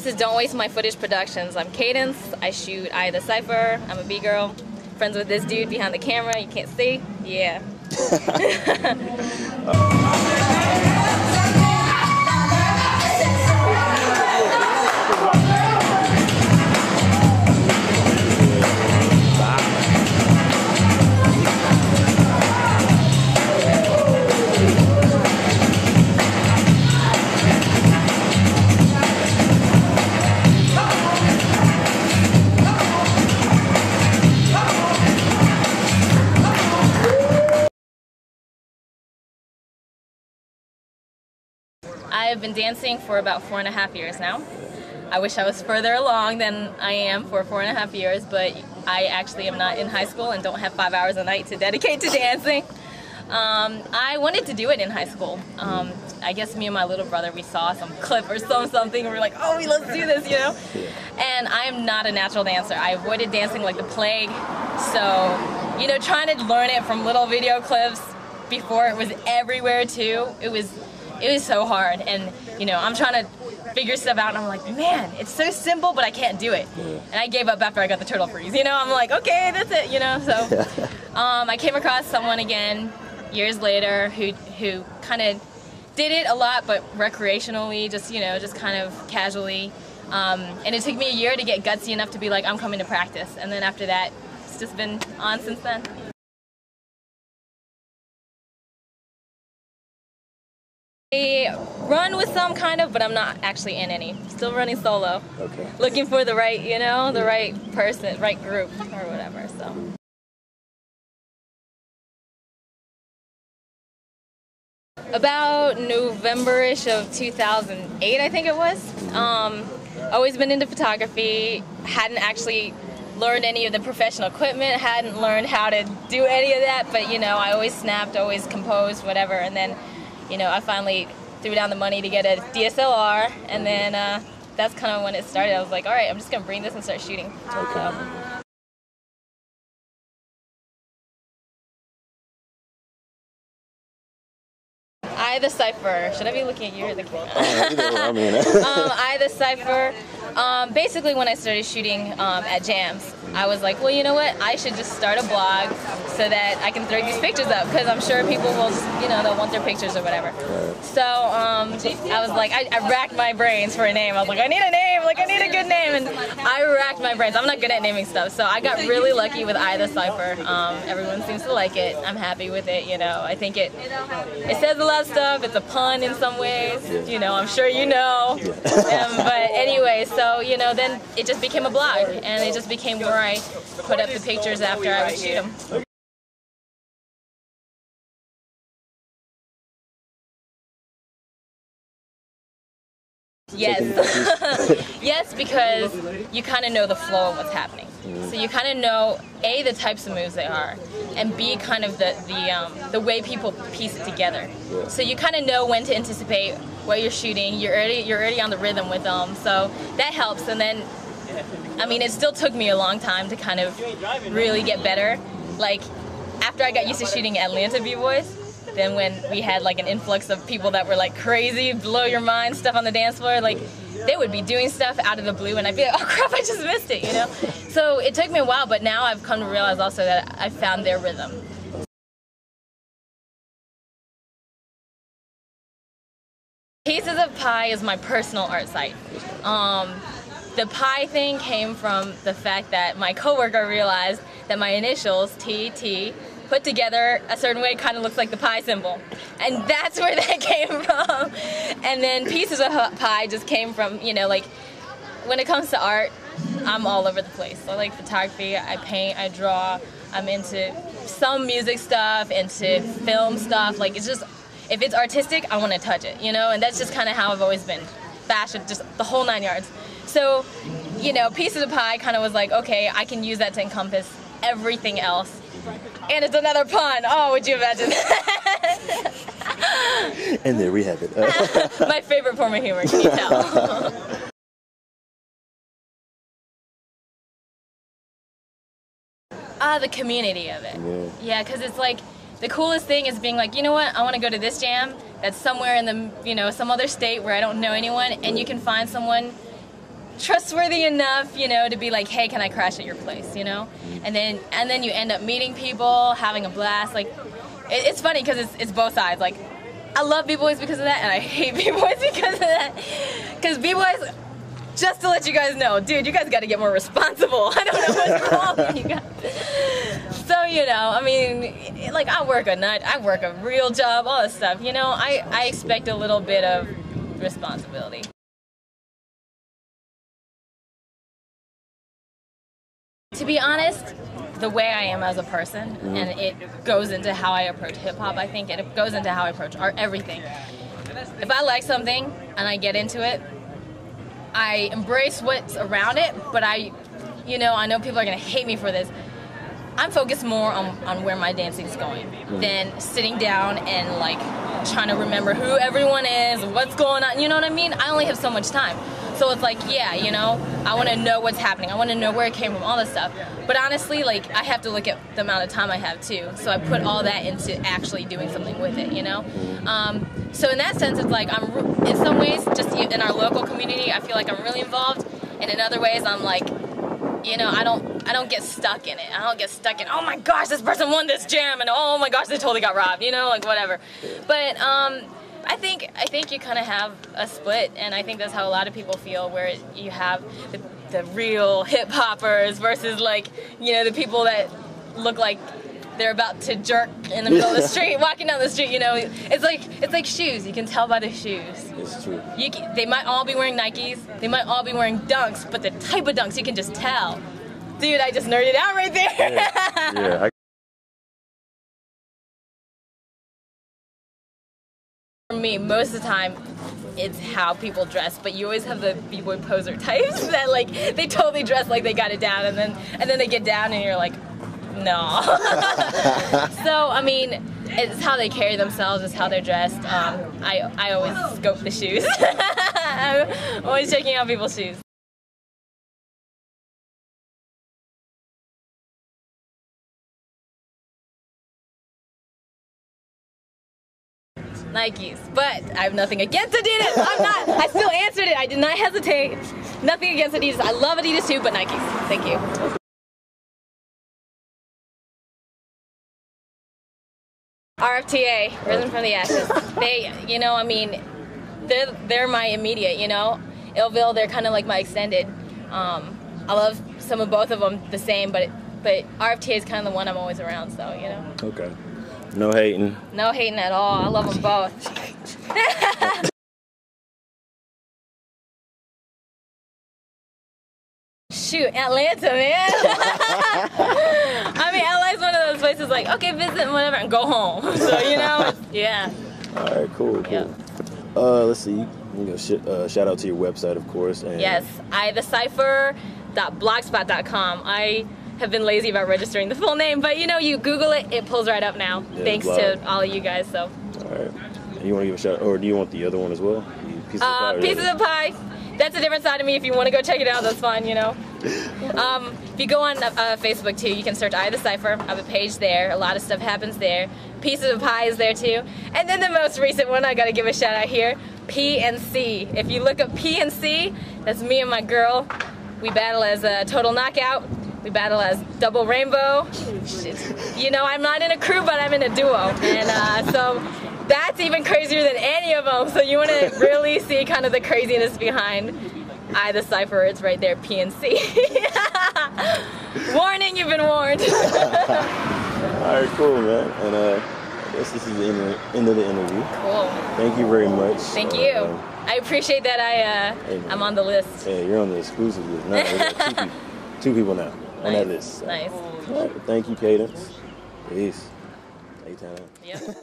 This is Don't Waste My Footage Productions. I'm Cadence. I shoot I the Cypher. I'm a B-girl. Friends with this dude behind the camera. You can't see? Yeah. I've been dancing for about 4.5 years now. I wish I was further along than I am for 4.5 years, but I actually am not in high school and don't have 5 hours a night to dedicate to dancing. I wanted to do it in high school. I guess me and my little brother, we saw some clip or something and we were like, oh, let's do this, you know? And I am not a natural dancer. I avoided dancing like the plague. So, you know, trying to learn it from little video clips before it was everywhere too, it was so hard. And, you know, I'm trying to figure stuff out and I'm like, man, it's so simple, but I can't do it. And I gave up after I got the turtle freeze, you know? I'm like, okay, that's it, you know? So I came across someone again years later who kind of did it a lot, but recreationally, just, you know, just kind of casually. And it took me a year to get gutsy enough to be like, I'm coming to practice. And then after that, it's just been on since then. I run with some kind of, but I'm not actually in any. Still running solo. Okay. Looking for the right, you know, the right person, right group, or whatever, so. About November-ish of 2008, I think it was. Always been into photography, hadn't actually learned any of the professional equipment, hadn't learned how to do any of that, but, you know, I always snapped, always composed, whatever, and then, you know, I finally threw down the money to get a DSLR, and then that's kind of when it started. I was like, all right, I'm just going to bring this and start shooting. Okay. I the Cypher. Should I be looking at you or the camera? I the Cypher. Basically, when I started shooting at jams, I was like, well, you know what? I should just start a blog so that I can throw these pictures up, because I'm sure people will just, you know, they'll want their pictures or whatever. So I was like, I racked my brains for a name. I was like, I need a name, like I need a good name, and I racked my brains. I'm not good at naming stuff, so I got really lucky with I the Cypher. Everyone seems to like it. I'm happy with it, you know. I think it says a lot of stuff. It's a pun in some ways, you know, I'm sure you know. But anyway, so, you know, then it just became a blog, and it just became where I put up the pictures after I would shoot them. Yes. Yes, because you kind of know the flow of what's happening. So you kind of know, A, the types of moves they are, and B, kind of the way people piece it together. So you kind of know when to anticipate what you're shooting. You're already on the rhythm with them, so that helps. And then, I mean, it still took me a long time to kind of really get better. Like, after I got used to shooting Atlanta B-boys, then when we had like an influx of people that were like crazy, blow your mind stuff on the dance floor, like they would be doing stuff out of the blue and I'd be like, oh crap, I just missed it, you know? So it took me a while, but now I've come to realize also that I found their rhythm. Pieces of Pie is my personal art site. The pie thing came from the fact that my coworker realized that my initials, TT, put together a certain way, kind of looks like the pie symbol. And that's where that came from. And then Pieces of Pie just came from, you know, like, when it comes to art, I'm all over the place. I like photography, I paint, I draw, I'm into some music stuff, into film stuff. Like, it's just, if it's artistic, I want to touch it, you know? And that's just kind of how I've always been. Fashion, just the whole 9 yards. So, you know, Pieces of Pie kind of was like, okay, I can use that to encompass everything else. And it's another pun. Oh, would you imagine? And there we have it. My favorite form of humor, can you tell? The community of it. Yeah, because it's like, the coolest thing is being like, you know what, I want to go to this jam that's somewhere in the, you know, some other state where I don't know anyone, and you can find someone trustworthy enough, you know, to be like, hey, can I crash at your place, you know? And then you end up meeting people, having a blast. Like, it's funny because it's both sides. Like, I love B-Boys because of that, and I hate B-Boys because of that. Because B-Boys, just to let you guys know, dude, you guys got to get more responsible. I don't know what's wrong with you guys. So, you know, I mean, like, I work a real job, all this stuff. You know, I expect a little bit of responsibility. To be honest, the way I am as a person, and it goes into how I approach hip-hop, I think, and it goes into how I approach art, everything. If I like something and I get into it, I embrace what's around it, but I know people are going to hate me for this. I'm focused more on where my dancing's going than sitting down and like trying to remember who everyone is, what's going on, you know what I mean? I only have so much time. So it's like, yeah, you know, I want to know what's happening. I want to know where it came from, all this stuff. But honestly, like, I have to look at the amount of time I have too. So I put all that into actually doing something with it, you know? So in that sense, it's like in some ways, just in our local community, I feel like I'm really involved. And in other ways, I'm like, you know, I don't get stuck in it. I don't get stuck in, oh my gosh, this person won this jam, and oh my gosh, they totally got robbed, you know, like whatever. But I think you kind of have a split, and I think that's how a lot of people feel, where you have the real hip-hoppers versus, like, you know, the people that look like they're about to jerk in the middle of the street, walking down the street, you know. It's like shoes. You can tell by the shoes. It's true. They might all be wearing Nikes. They might all be wearing Dunks, but the type of Dunks, you can just tell. Dude, I just nerded out right there. Yeah. For me, most of the time, it's how people dress, but you always have the b-boy poser types that, like, they totally dress like they got it down, and then they get down and you're like, no. So, I mean, it's how they carry themselves, it's how they're dressed. I always scope the shoes. I'm always checking out people's shoes. Nikes, but I have nothing against Adidas. I still answered it. I did not hesitate. Nothing against Adidas. I love Adidas too, but Nikes. Thank you. RFTA, Risen from the Ashes. They, you know, I mean, they're my immediate, you know. Illville, they're kind of like my extended. I love some of both of them the same, but RFTA is kind of the one I'm always around, so, you know. Okay. No hating. No hating at all. I love them both. Shoot, Atlanta, man. I mean, LA's one of those places like, okay, visit and whatever, and go home. So, you know, yeah. All right, cool. Yep. Let's see. You can go shout out to your website, of course. And yes, thecypher.blogspot.com. I have been lazy about registering the full name, but you know, you Google it, it pulls right up now. Yeah, thanks to all of you guys. So. All right. You want to give a shout out, or do you want the other one as well? Pieces of Pie. Pieces of Pie. That's a different side of me. If you want to go check it out, that's fine. You know. If you go on Facebook too, you can search I The Cypher. I have a page there. A lot of stuff happens there. Pieces of Pie is there too. And then the most recent one, I got to give a shout out here. PNC. If you look up PNC, that's me and my girl. We battle as a Total Knockout. We battle as Double Rainbow. You know, I'm not in a crew, but I'm in a duo. And so that's even crazier than any of them. So you want to really see kind of the craziness behind I The Cypher. It's right there, PNC. Warning, you've been warned. All right, cool, man. And I guess this is the end of the interview. Cool. Thank you very much. Thank you. I appreciate that I'm on the list. Yeah, you're on the exclusive list. Now we got two people now. Nice. On that list. Nice. All right, thank you, Cadence. Peace. A-Town. Yep.